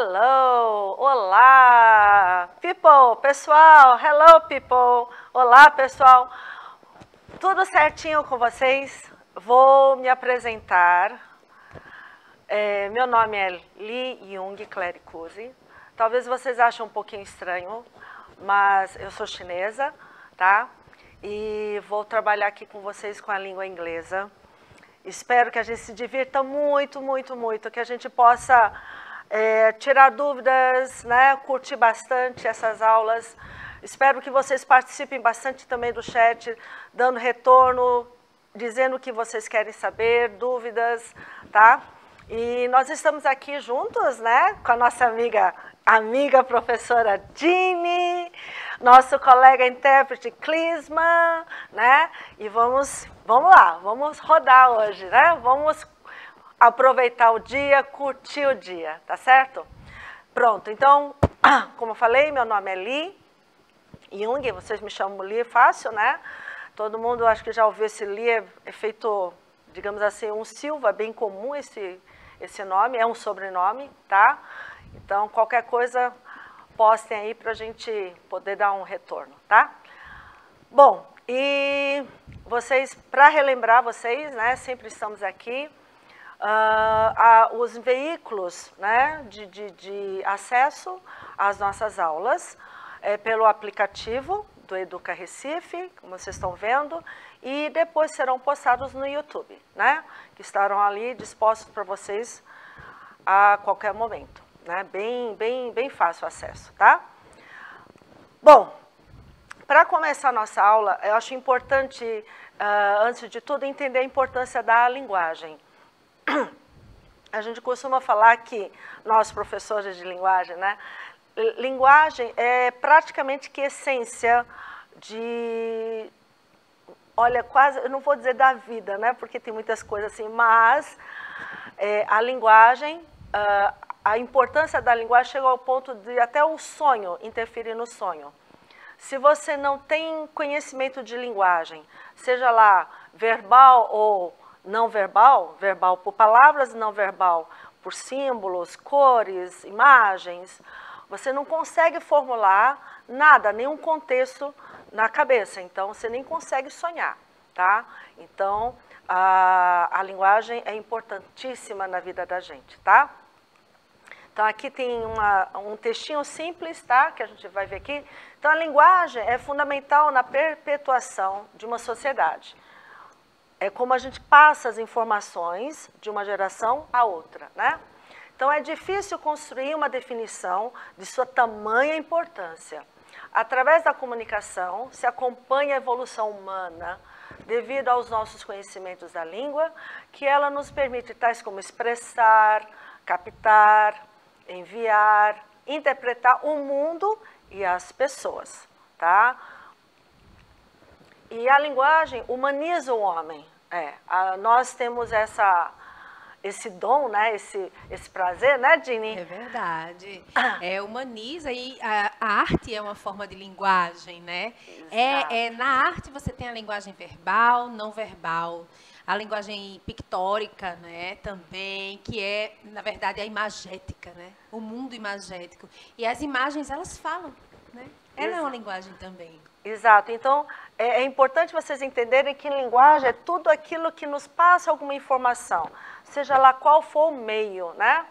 Hello, olá, people, pessoal, hello, people, olá, pessoal, tudo certinho com vocês? Vou me apresentar, meu nome é Lee Jung Clericuzzi, talvez vocês achem um pouquinho estranho, mas eu sou chinesa, tá? E vou trabalhar aqui com vocês com a língua inglesa. Espero que a gente se divirta muito, muito, muito, que a gente possa tirar dúvidas, né? Curtir bastante essas aulas. Espero que vocês participem bastante também do chat, dando retorno, dizendo o que vocês querem saber, dúvidas, tá? E nós estamos aqui juntos, né? Com a nossa amiga professora Jeannie, nosso colega intérprete Clisma, né? E vamos lá, vamos rodar hoje, né? Vamos aproveitar o dia, curtir o dia, tá certo? Pronto, então, como eu falei, meu nome é Lee Jung, vocês me chamam Lee, fácil, né? Todo mundo acho que já ouviu esse Lee, é feito, digamos assim, um Silva, bem comum esse nome, é um sobrenome, tá? Então, qualquer coisa, postem aí para a gente poder dar um retorno, tá? Bom, e vocês, para relembrar vocês, né, sempre estamos aqui, os veículos, né, de acesso às nossas aulas, pelo aplicativo do Educa Recife, como vocês estão vendo, e depois serão postados no YouTube, né, que estarão ali dispostos para vocês a qualquer momento, né, bem fácil o acesso, tá? Bom, para começar a nossa aula, eu acho importante, antes de tudo, entender a importância da linguagem. A gente costuma falar que, nós professores de linguagem, né, linguagem é praticamente que essência de, olha, quase, eu não vou dizer da vida, né, porque tem muitas coisas assim, mas a linguagem, a importância da linguagem chegou ao ponto de até o sonho interferir no sonho. Se você não tem conhecimento de linguagem, seja lá verbal ou não verbal, verbal por palavras, não verbal por símbolos, cores, imagens, você não consegue formular nada, nenhum contexto na cabeça, então você nem consegue sonhar, tá? Então, a linguagem é importantíssima na vida da gente, tá? Então, aqui tem um textinho simples, tá? Que a gente vai ver aqui. Então, a linguagem é fundamental na perpetuação de uma sociedade. É como a gente passa as informações de uma geração a outra, né? Então, é difícil construir uma definição de sua tamanha importância. Através da comunicação, se acompanha a evolução humana, devido aos nossos conhecimentos da língua, que ela nos permite tais como expressar, captar, enviar, interpretar o mundo e as pessoas, tá? E a linguagem humaniza o homem. Nós temos esse dom, né? Esse prazer, né, Jeannie? É verdade. Humaniza e a arte é uma forma de linguagem, né? Na arte você tem a linguagem verbal, não verbal, a linguagem pictórica, né, também, que é, na verdade, a imagética, né? O mundo imagético. E as imagens, elas falam, né? Ela é uma linguagem também. Exato. Então, é importante vocês entenderem que linguagem é tudo aquilo que nos passa alguma informação, seja lá qual for o meio, né?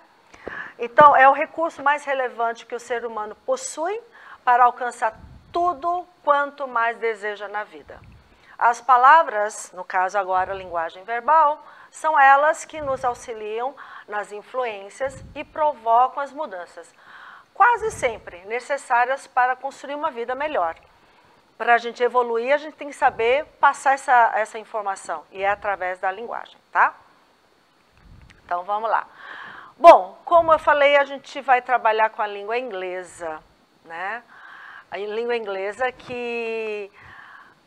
Então, é o recurso mais relevante que o ser humano possui para alcançar tudo quanto mais deseja na vida. As palavras, no caso agora a linguagem verbal, são elas que nos auxiliam nas influências e provocam as mudanças, quase sempre necessárias para construir uma vida melhor. Para a gente evoluir, a gente tem que saber passar essa informação, e é através da linguagem, tá? Então, vamos lá. Bom, como eu falei, a gente vai trabalhar com a língua inglesa, né? A língua inglesa que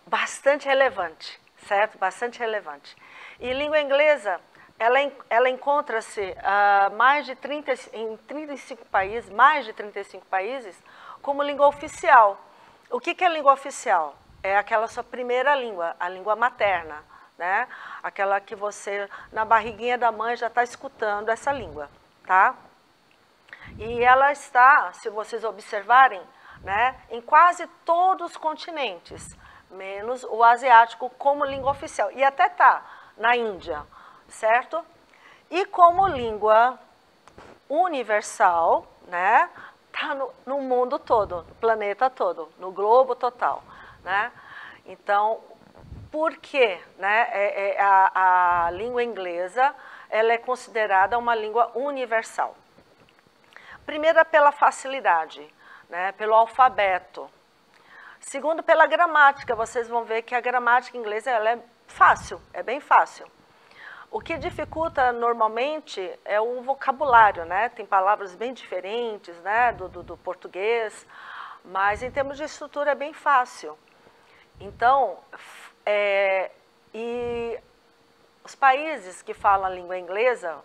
bastante relevante, certo? Bastante relevante. E língua inglesa, ela encontra-se em 35 países, mais de 35 países, como língua oficial. O que é língua oficial? É aquela sua primeira língua, a língua materna, né? Aquela que você, na barriguinha da mãe, já está escutando essa língua, tá? E ela está, se vocês observarem, né, em quase todos os continentes, menos o asiático como língua oficial. E até está na Índia, certo? E como língua universal, né, está no mundo todo, no planeta todo, no globo total, né? Então, por que, né, a língua inglesa ela é considerada uma língua universal? Primeiro, pela facilidade, né, pelo alfabeto. Segundo, pela gramática. Vocês vão ver que a gramática inglesa ela é fácil, é bem fácil. O que dificulta normalmente é o vocabulário, né? Tem palavras bem diferentes, né, do português, mas em termos de estrutura é bem fácil. Então, e os países que falam a língua inglesa,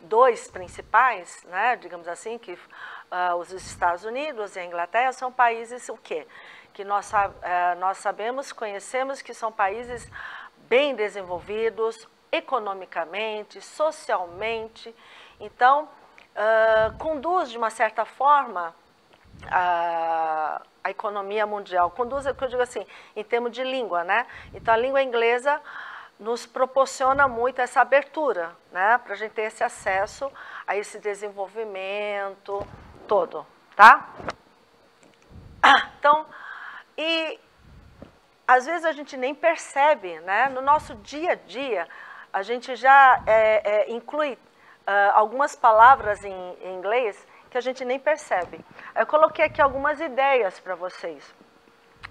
dois principais, né, digamos assim, que os Estados Unidos e a Inglaterra são países o quê? Que nós sabemos, conhecemos que são países bem desenvolvidos economicamente, socialmente. Então, conduz de uma certa forma a economia mundial. Conduz, é o que eu digo assim, em termos de língua, né? Então, a língua inglesa nos proporciona muito essa abertura, né, para a gente ter esse acesso a esse desenvolvimento todo, tá? Então, e às vezes a gente nem percebe, né, no nosso dia a dia, a gente já inclui algumas palavras em inglês que a gente nem percebe. Eu coloquei aqui algumas ideias para vocês.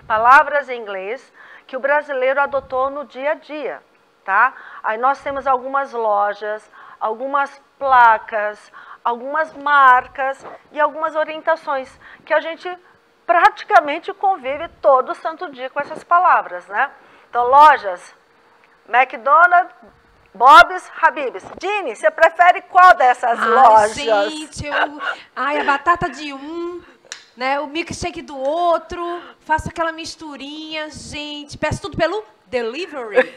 Palavras em inglês que o brasileiro adotou no dia a dia. Tá? Aí nós temos algumas lojas, algumas placas, algumas marcas e algumas orientações que a gente praticamente convive todo santo dia com essas palavras, né? Então, lojas, McDonald's, Bob's, Habib's. Dini, você prefere qual dessas lojas? Gente, a batata de um, né, o milkshake do outro, faço aquela misturinha, gente, peço tudo pelo delivery.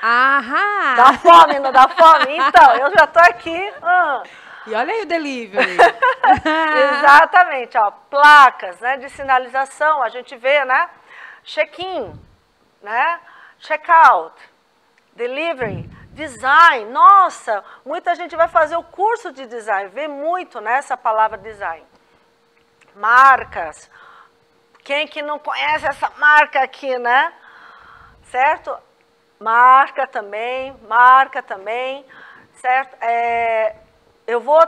Aham. Dá fome, não dá fome? Então, eu já estou aqui. E olha aí o delivery. Exatamente, ó, placas, né, de sinalização, a gente vê, né? Check-in, né? Check-out, delivery, design. Nossa, muita gente vai fazer o curso de design, vê muito, né, essa palavra design. Marcas. Quem que não conhece essa marca aqui, né? Certo? Marca também, certo? Eu vou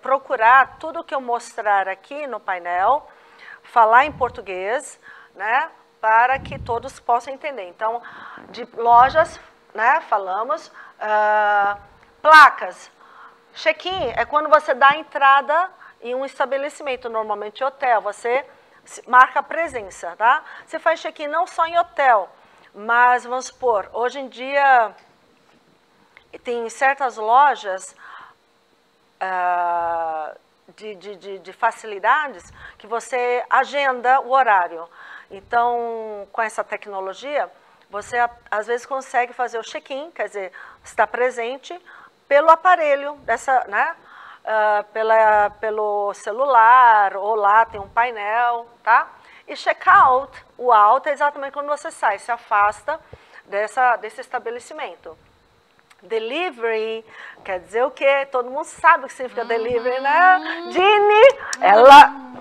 procurar tudo que eu mostrar aqui no painel, falar em português, né? Para que todos possam entender. Então, de lojas, né? Falamos, placas. Check-in é quando você dá a entrada em um estabelecimento, normalmente hotel, você marca a presença, tá? Você faz check-in não só em hotel, mas, vamos supor, hoje em dia tem certas lojas de facilidades que você agenda o horário. Então, com essa tecnologia, você às vezes consegue fazer o check-in, quer dizer, está presente pelo aparelho, né? Pelo celular, ou lá tem um painel, tá? E check-out, o out é exatamente quando você sai, se afasta desse estabelecimento. Delivery, quer dizer o quê? Todo mundo sabe o que significa delivery, né? Dini,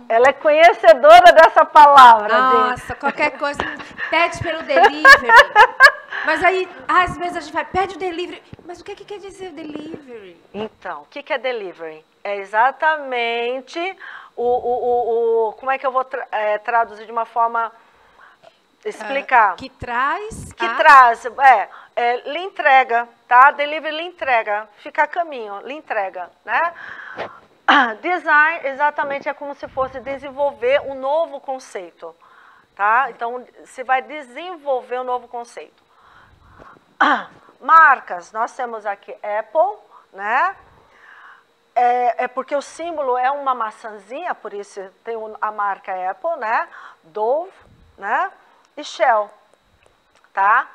ela é conhecedora dessa palavra. Nossa, Dini. Qualquer coisa, pede pelo delivery. Mas aí, às vezes a gente vai, pede o delivery. Mas o que quer dizer delivery? Então, o que é delivery? É exatamente como é que eu vou traduzir de uma forma, explicar? Que traz? Lhe entrega, tá? Delivery lhe entrega, fica a caminho, lhe entrega, né? Design, exatamente, é como se fosse desenvolver um novo conceito, tá? Então, você vai desenvolver um novo conceito. Marcas, nós temos aqui Apple, né? É porque o símbolo é uma maçãzinha, por isso tem a marca Apple, né? Dove, né? E Shell, tá?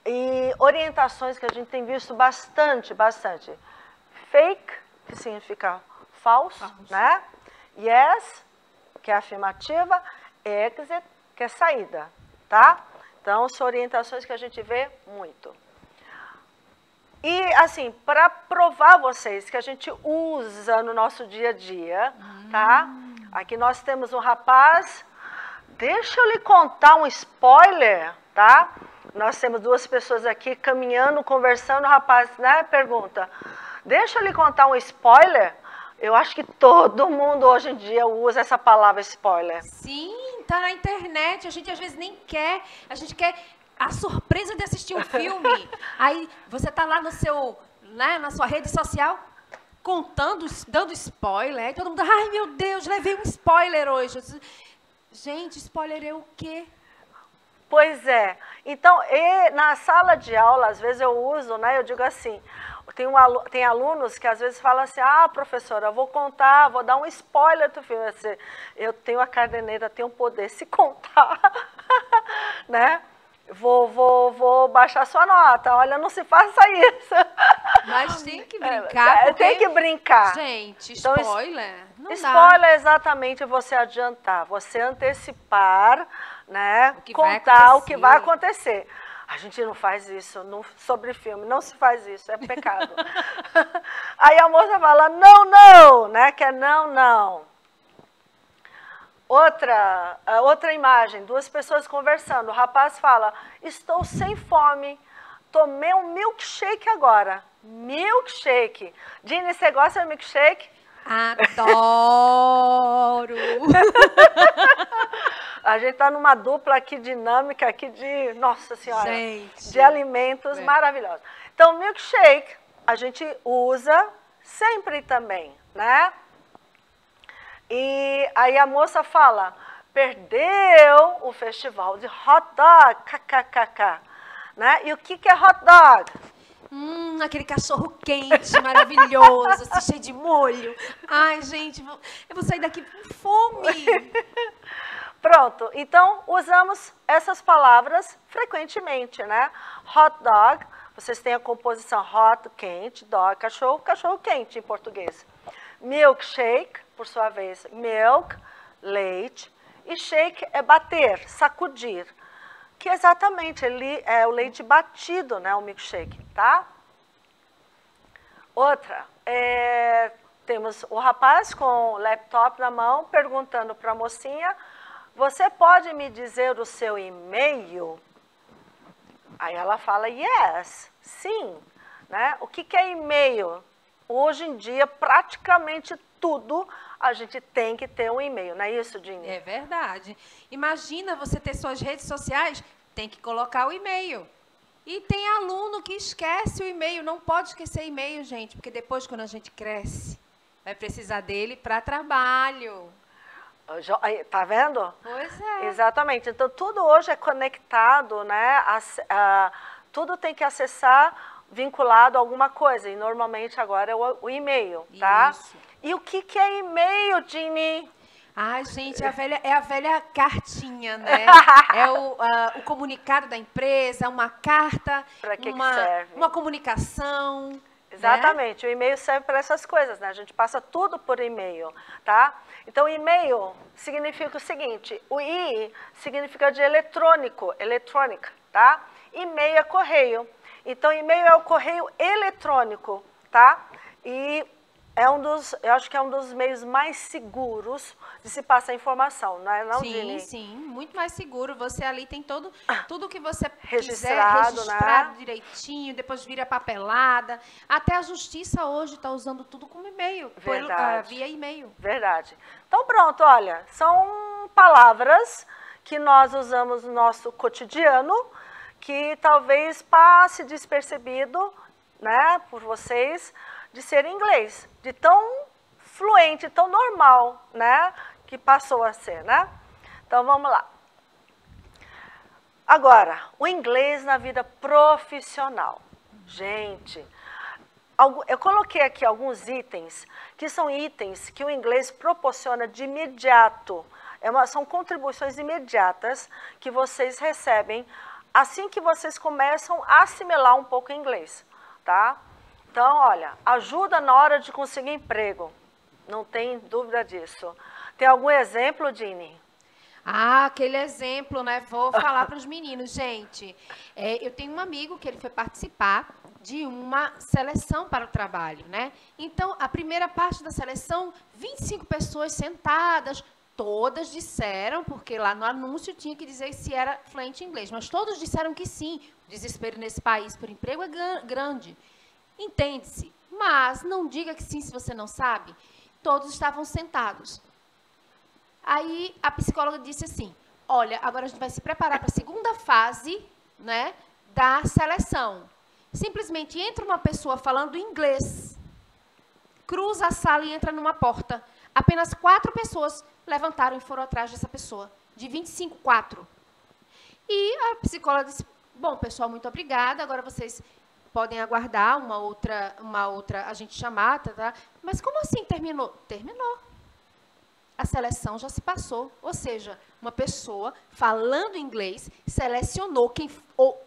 E orientações que a gente tem visto bastante. Fake, que significa falso, né? Yes, que é afirmativa, exit, que é saída, tá? Então, são orientações que a gente vê muito. E, assim, para provar vocês que a gente usa no nosso dia a dia, tá? Aqui nós temos um rapaz, deixa eu lhe contar um spoiler, tá? Nós temos duas pessoas aqui caminhando, conversando, o rapaz, né, pergunta, deixa eu lhe contar um spoiler? Eu acho que todo mundo hoje em dia usa essa palavra spoiler. Sim, tá na internet, a gente às vezes nem quer, a gente quer a surpresa de assistir um filme. Aí você tá lá no seu, né, na sua rede social, contando, dando spoiler, aí todo mundo, ai meu Deus, levei um spoiler hoje. Gente, spoiler é o quê? Pois é. Então, na sala de aula, às vezes eu uso, né, eu digo assim, tem alunos que às vezes falam assim, ah, professora, eu vou contar, vou dar um spoiler do filme. Eu tenho a caderneta, tenho o poder, se contar, né? Vou baixar sua nota, olha, não se faça isso. Mas tem que brincar, porque... Tem que brincar. Gente, spoiler, então, não spoiler dá. é exatamente você adiantar, você antecipar, né, contar o que vai acontecer. A gente não faz isso sobre filme, não se faz isso, é pecado. Aí a moça fala, não, não, né, que é não, não. Outra imagem, duas pessoas conversando, o rapaz fala, estou sem fome, tomei um milkshake agora. Milkshake. Dini, você gosta de milkshake? Adoro! A gente está numa dupla aqui dinâmica, aqui de, nossa senhora, gente, de alimentos maravilhosos. Então, milkshake a gente usa sempre também, né? E aí a moça fala, perdeu o festival de hot dog, kkkk, né? E o que é hot dog? Aquele cachorro quente, maravilhoso, assim, cheio de molho. Ai, gente, eu vou sair daqui com fome. Pronto, então usamos essas palavras frequentemente, né? Hot dog, vocês têm a composição hot, quente, dog, cachorro, cachorro quente em português. Milkshake, por sua vez, milk, leite, e shake é bater, sacudir, que exatamente ele é o leite batido, né, o milkshake, tá? Outra, temos o rapaz com o laptop na mão perguntando para a mocinha, você pode me dizer o seu e-mail? Aí ela fala, yes, sim, né? O que é e-mail? Hoje em dia, praticamente tudo, a gente tem que ter um e-mail, não é isso, Dini? É verdade. Imagina você ter suas redes sociais, tem que colocar o e-mail. E tem aluno que esquece o e-mail, não pode esquecer e-mail, gente, porque depois, quando a gente cresce, vai precisar dele para trabalho. Tá vendo? Pois é. Exatamente. Então, tudo hoje é conectado, né? Tudo tem que acessar vinculado a alguma coisa, e normalmente agora é o e-mail, tá? Isso. E o que é e-mail, Dini? Ai, gente, é a velha cartinha, né? É o comunicado da empresa, uma carta, Para que serve? Uma comunicação. Exatamente, né? O e-mail serve para essas coisas, né? A gente passa tudo por e-mail, tá? Então, e-mail significa o seguinte, o I significa de eletrônico, eletrônica, tá? E-mail é correio. Então, e-mail é o correio eletrônico, tá? E eu acho que é um dos meios mais seguros de se passar informação, não é, não, Dini? Sim, muito mais seguro. Você ali tem tudo que você registrado, quiser, registrado né? direitinho, depois vira papelada. Até a justiça hoje está usando tudo como e-mail, via e-mail. Verdade. Então, pronto, olha, são palavras que nós usamos no nosso cotidiano, que talvez passe despercebido, né, por vocês, de ser inglês, de tão fluente, tão normal, né, que passou a ser, né? Então, vamos lá. Agora, o inglês na vida profissional. Gente, eu coloquei aqui alguns itens, que são itens que o inglês proporciona de imediato. São contribuições imediatas que vocês recebem assim que vocês começam a assimilar um pouco o inglês, tá? Então, olha, ajuda na hora de conseguir emprego, Não tem dúvida disso. Tem algum exemplo, Dini? Ah, aquele exemplo, né? Vou falar para os meninos, gente. Eu tenho um amigo que ele foi participar de uma seleção para o trabalho, né? Então, a primeira parte da seleção, 25 pessoas sentadas, todas disseram, porque lá no anúncio tinha que dizer se era fluente em inglês, mas todos disseram que sim. O desespero nesse país por emprego é grande. Entende-se. Mas não diga que sim se você não sabe. Todos estavam sentados. Aí a psicóloga disse assim, olha, agora a gente vai se preparar para a segunda fase, né, da seleção. Simplesmente entra uma pessoa falando inglês, cruza a sala e entra numa porta. Apenas 4 pessoas levantaram e foram atrás dessa pessoa. De 25, 4. E a psicóloga disse, bom, pessoal, muito obrigada, agora vocês podem aguardar uma outra a gente chamar, tá? Mas como assim terminou? Terminou. A seleção já se passou. Ou seja, uma pessoa falando inglês selecionou quem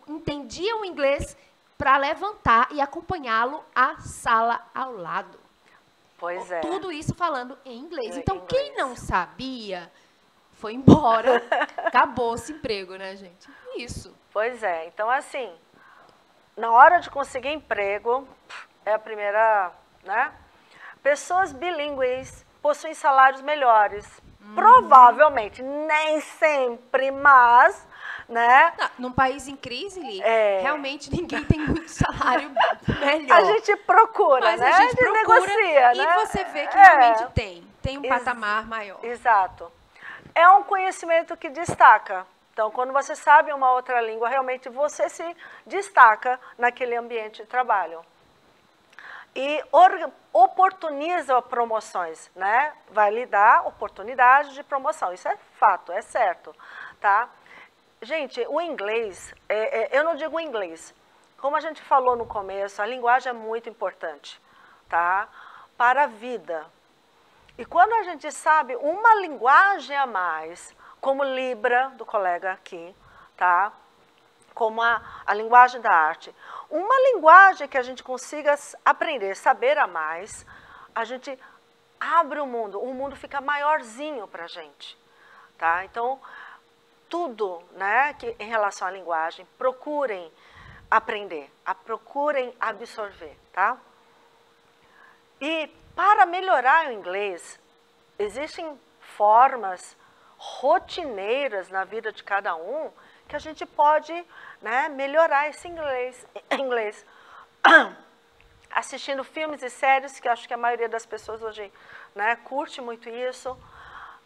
entendia o inglês para levantar e acabá-lo à sala ao lado. Pois é. Tudo isso falando em inglês. Então, quem não sabia foi embora. Acabou esse emprego, né, gente? Isso. Pois é. Então, assim, na hora de conseguir emprego, é a primeira, né? Pessoas bilíngues possuem salários melhores. Provavelmente, nem sempre, mas, né? Num país em crise, realmente ninguém tem muito salário melhor. A gente procura, mas né? A gente procura negocia, e né? você vê que realmente tem um patamar maior. Exato. É um conhecimento que destaca. Então, quando você sabe uma outra língua, realmente você se destaca naquele ambiente de trabalho. E oportuniza promoções, né? Vai lhe dar oportunidade de promoção. Isso é fato, é certo, tá? Gente, o inglês, eu não digo inglês. Como a gente falou no começo, a linguagem é muito importante, tá? Para a vida. E quando a gente sabe uma linguagem a mais, como Libra, do colega aqui, tá? Como a linguagem da arte. Uma linguagem que a gente consiga aprender, saber a mais, a gente abre o mundo fica maiorzinho para a gente, tá? Então, tudo, né, que em relação à linguagem, procurem aprender, procurem absorver, tá? E para melhorar o inglês, existem formas rotineiras na vida de cada um que a gente pode, né, melhorar esse inglês. Assistindo filmes e séries, que acho que a maioria das pessoas hoje, né, curte muito isso.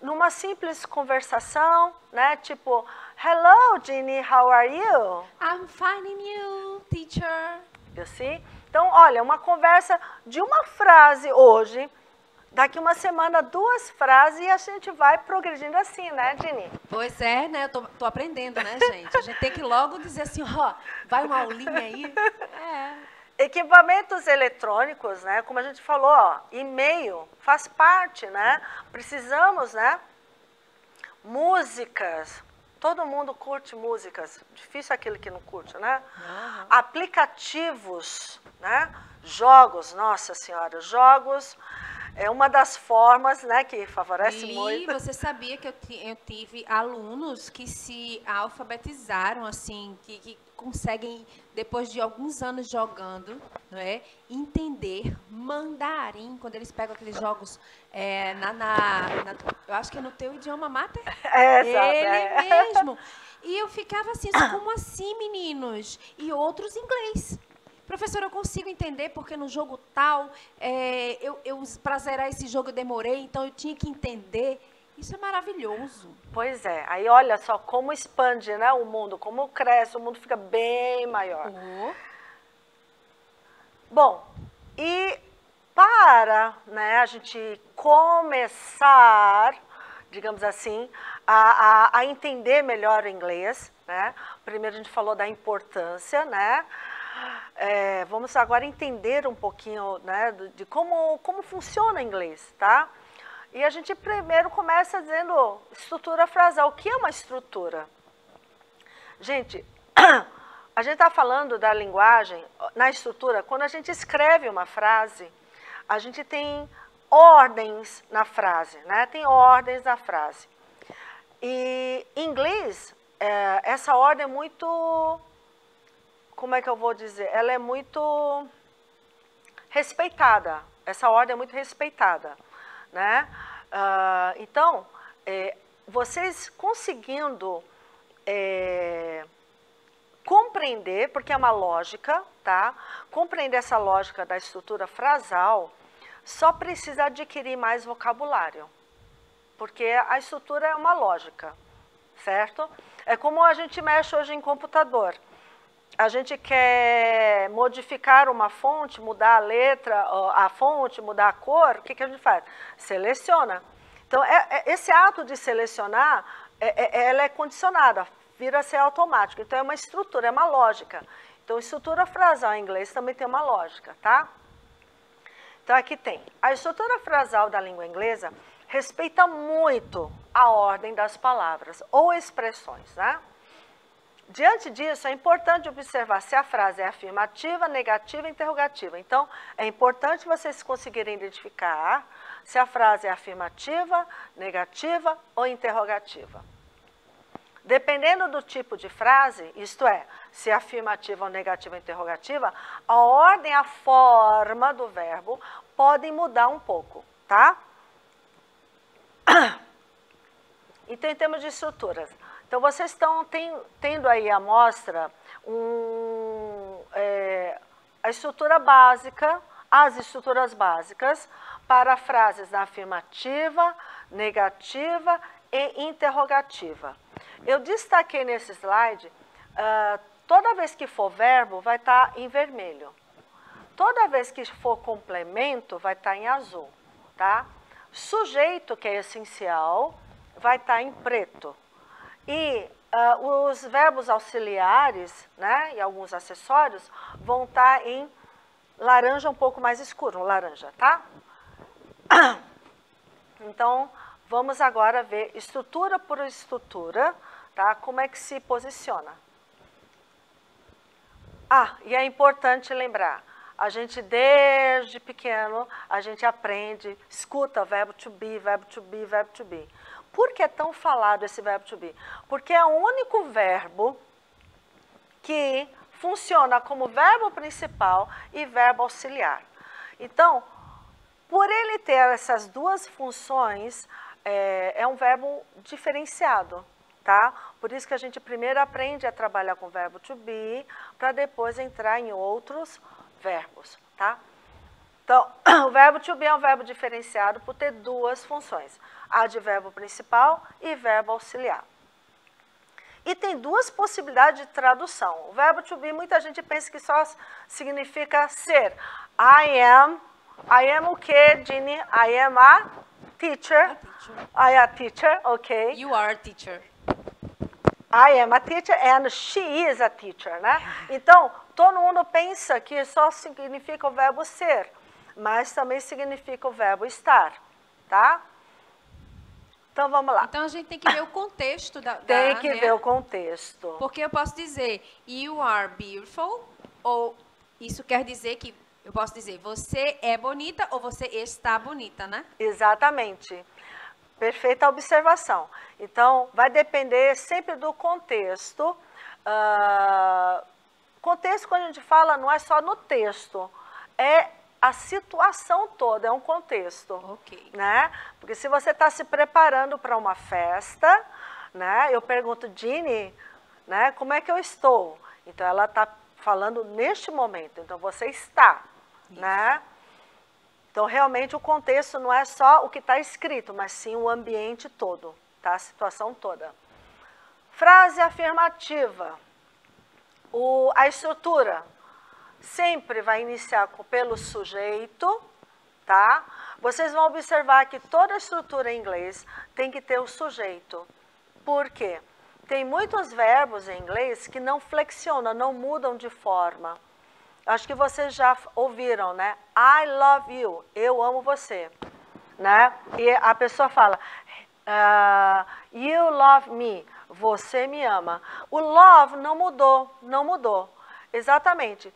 Numa simples conversação, né, tipo, hello, Ginny, how are you? I'm fine and you, teacher. You see? Então, olha, uma conversa de uma frase hoje, daqui uma semana 2 frases e a gente vai progredindo assim, né, Ginny? Pois é, né? Eu tô aprendendo, né, gente? A gente tem que logo dizer assim, ó, vai uma aulinha aí. Equipamentos eletrônicos, né? Como a gente falou, ó, e-mail faz parte, né? Precisamos, né? Músicas. Todo mundo curte músicas. Difícil aquele que não curte, né? Uhum. Aplicativos, né? Jogos, nossa senhora, jogos é uma das formas, né, que favorece muito. E você sabia que eu tive alunos que se alfabetizaram, assim, que conseguem, depois de alguns anos jogando, não é, entender mandarim, quando eles pegam aqueles jogos, eu acho que é no teu idioma mater. Exato. Mesmo. E eu ficava assim, como assim, meninos? E outros inglês. Professora, eu consigo entender porque no jogo tal, para zerar esse jogo eu demorei, então eu tinha que entender. Isso é maravilhoso. Pois é. Aí olha só como expande, né, o mundo, como cresce, o mundo fica bem maior. Bom, e para, né, a gente começar, digamos assim, a entender melhor o inglês, né? Primeiro a gente falou da importância, né? Vamos agora entender um pouquinho, né, de como funciona o inglês, tá? E a gente primeiro começa dizendo estrutura frasal. O que é uma estrutura? Gente, a gente está falando da linguagem, na estrutura, quando a gente escreve uma frase, a gente tem ordens na frase, né? Tem ordens na frase. E em inglês, essa ordem é muito, como é que eu vou dizer? Ela é muito respeitada. Essa ordem é muito respeitada, né? Então, vocês conseguindo compreender, porque é uma lógica, tá? Compreender essa lógica da estrutura frasal, só precisa adquirir mais vocabulário, porque a estrutura é uma lógica, certo? É como a gente mexe hoje em computador. A gente quer modificar uma fonte, mudar a letra, a fonte, mudar a cor, o que a gente faz? Seleciona. Então, esse ato de selecionar, ela é condicionada, vira a ser automático. Então, é uma estrutura, é uma lógica. Então, estrutura frasal em inglês também tem uma lógica, tá? Então, aqui tem. A estrutura frasal da língua inglesa respeita muito a ordem das palavras ou expressões, né? Diante disso, é importante observar se a frase é afirmativa, negativa, interrogativa. Então, é importante vocês conseguirem identificar se a frase é afirmativa, negativa ou interrogativa. Dependendo do tipo de frase, isto é, se é afirmativa ou negativa ou interrogativa, a ordem, a forma do verbo podem mudar um pouco, tá? Então, em termos de estruturas, então vocês estão tendo aí à mostra a estrutura básica, as estruturas básicas para frases na afirmativa, negativa e interrogativa. Eu destaquei nesse slide, toda vez que for verbo vai estar em vermelho. Toda vez que for complemento vai estar em azul, tá? Sujeito, que é essencial, vai estar em preto. E os verbos auxiliares, né, e alguns acessórios vão estar em laranja um pouco mais escuro, laranja, tá? Então, vamos agora ver estrutura por estrutura, tá? Como é que se posiciona. E é importante lembrar, a gente desde pequeno, a gente aprende, escuta verbo to be, verbo to be, verbo to be. Por que é tão falado esse verbo to be? Porque é o único verbo que funciona como verbo principal e verbo auxiliar. Então, por ele ter essas duas funções, é um verbo diferenciado, tá? Por isso que a gente primeiro aprende a trabalhar com o verbo to be, para depois entrar em outros verbos, tá? Então, o verbo to be é um verbo diferenciado por ter duas funções, advérbio principal e verbo auxiliar. E tem duas possibilidades de tradução. O verbo to be, muita gente pensa que só significa ser. I am o quê, Ginny? I am a teacher. I am a teacher, ok. You are a teacher. I am a teacher and she is a teacher, né? Então, todo mundo pensa que só significa o verbo ser, mas também significa o verbo estar, tá? Então, vamos lá. Então, a gente tem que ver o contexto Tem que ver o contexto. Porque eu posso dizer, you are beautiful, ou isso quer dizer que, eu posso dizer, você é bonita ou você está bonita, né? Exatamente. Perfeita observação. Então, vai depender sempre do contexto. Contexto, quando a gente fala, não é só no texto, é a situação toda, é um contexto. Ok. Né? Porque se você está se preparando para uma festa, né, eu pergunto, Ginny, né, como é que eu estou? Então, ela está falando neste momento, então você está, né? Então, realmente, o contexto não é só o que está escrito, mas sim o ambiente todo, tá? A situação toda. Frase afirmativa. A estrutura sempre vai iniciar pelo sujeito, tá? Vocês vão observar que toda estrutura em inglês tem que ter o sujeito. Por quê? Tem muitos verbos em inglês que não flexionam, não mudam de forma. Acho que vocês já ouviram, né? I love you, eu amo você, né? E a pessoa fala, you love me, você me ama. O love não mudou, não mudou. Exatamente.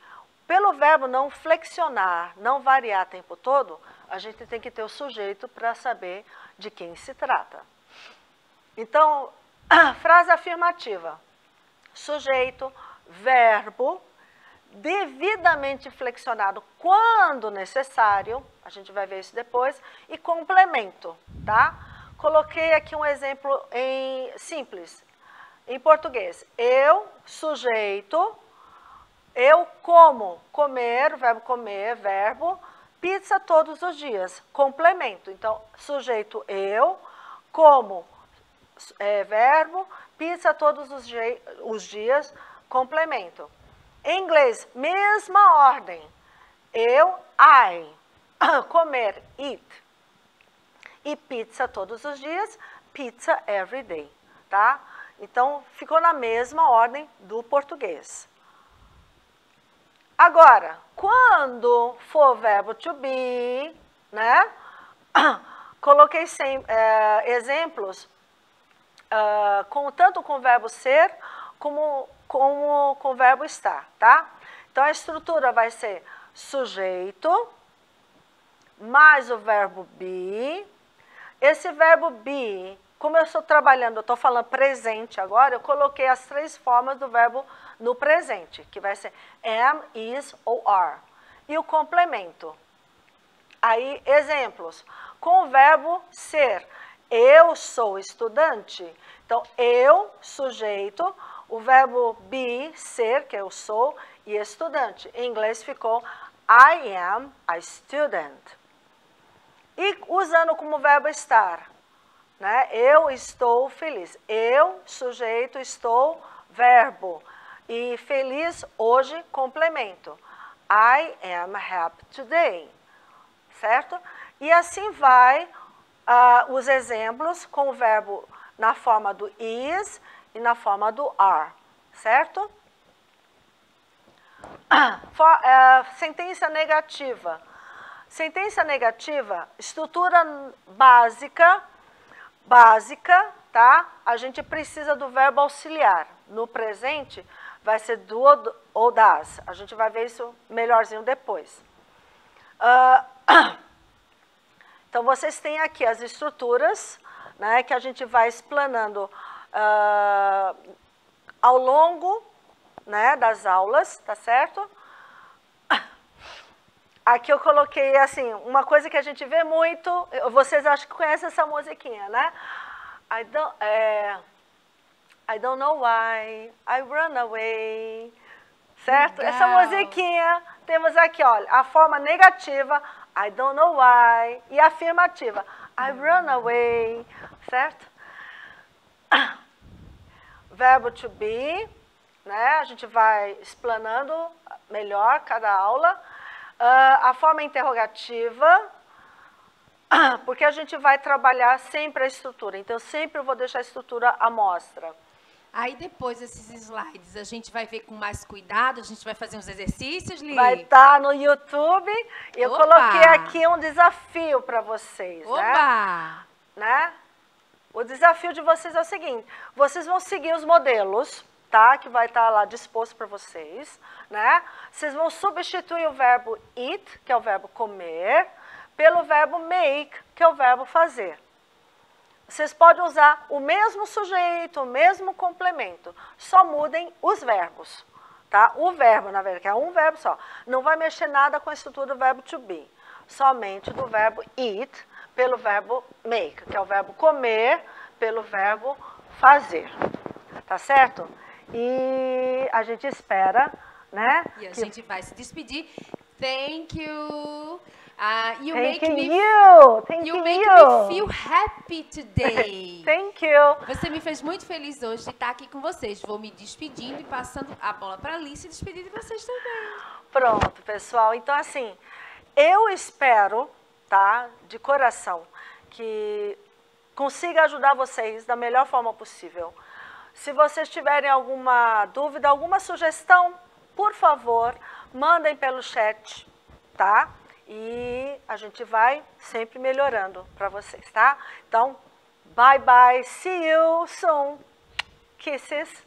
Pelo verbo não flexionar, não variar o tempo todo, a gente tem que ter o sujeito para saber de quem se trata. Então, frase afirmativa. Sujeito, verbo, devidamente flexionado quando necessário, a gente vai ver isso depois, e complemento, tá? Coloquei aqui um exemplo simples, em português. Eu, sujeito, eu como, comer, verbo comer, verbo, pizza todos os dias, complemento. Então, sujeito eu, como, verbo, pizza todos os dias, complemento. Em inglês, mesma ordem. Eu, I, comer, eat. E pizza todos os dias, pizza every day, tá? Então, ficou na mesma ordem do português. Agora, quando for verbo to be, né? Coloquei exemplos, tanto com o verbo ser, como com o verbo estar, tá? Então, a estrutura vai ser sujeito, mais o verbo be. Esse verbo be, como eu estou trabalhando, eu estou falando presente agora, eu coloquei as 3 formas do verbo no presente, que vai ser am, is ou are. E o complemento. Aí, exemplos. Com o verbo ser, eu sou estudante. Então, eu, sujeito, o verbo be, ser, que eu sou, e estudante. Em inglês ficou I am a student. E usando como verbo estar, né? Eu estou feliz. Eu, sujeito, estou, verbo. E feliz hoje, complemento. I am happy today. Certo? E assim vai os exemplos com o verbo na forma do is e na forma do are. Certo? Sentença negativa. Sentença negativa, estrutura básica, tá? A gente precisa do verbo auxiliar. No presente, vai ser do ou das. A gente vai ver isso melhorzinho depois. Então, vocês têm aqui as estruturas, né, que a gente vai explanando ao longo, né, das aulas, tá certo? Aqui eu coloquei, assim, uma coisa que a gente vê muito, vocês acho que conhecem essa musiquinha, né? I don't know why, I run away, certo? Legal. Essa musiquinha, temos aqui, olha, a forma negativa, I don't know why, e a afirmativa, I run away, certo? Verbo to be, né? A gente vai explanando melhor cada aula. A forma interrogativa, porque a gente vai trabalhar sempre a estrutura. Então, sempre eu vou deixar a estrutura à mostra. Aí, depois desses slides, a gente vai ver com mais cuidado, a gente vai fazer uns exercícios, Li? Vai estar no YouTube. Eu coloquei aqui um desafio para vocês, né? O desafio de vocês é o seguinte, vocês vão seguir os modelos, tá? Que vai estar lá disposto para vocês, né? Vocês vão substituir o verbo eat, que é o verbo comer, pelo verbo make, que é o verbo fazer. Vocês podem usar o mesmo sujeito, o mesmo complemento, só mudem os verbos, tá? O verbo, na verdade, que é um verbo só, não vai mexer nada com a estrutura do verbo to be, somente do verbo eat pelo verbo make, que é o verbo comer, pelo verbo fazer, tá certo? E a gente espera, né? E a gente vai se despedir. Thank you. You make me feel happy today. Thank you. Você me fez muito feliz hoje de estar aqui com vocês. Vou me despedindo e passando a bola para a Alice e despedir de vocês também. Pronto, pessoal. Então, assim, eu espero, tá, de coração, que consiga ajudar vocês da melhor forma possível. Se vocês tiverem alguma dúvida, alguma sugestão, por favor, mandem pelo chat, tá? E a gente vai sempre melhorando para vocês, tá? Então, bye bye, see you soon. Kisses.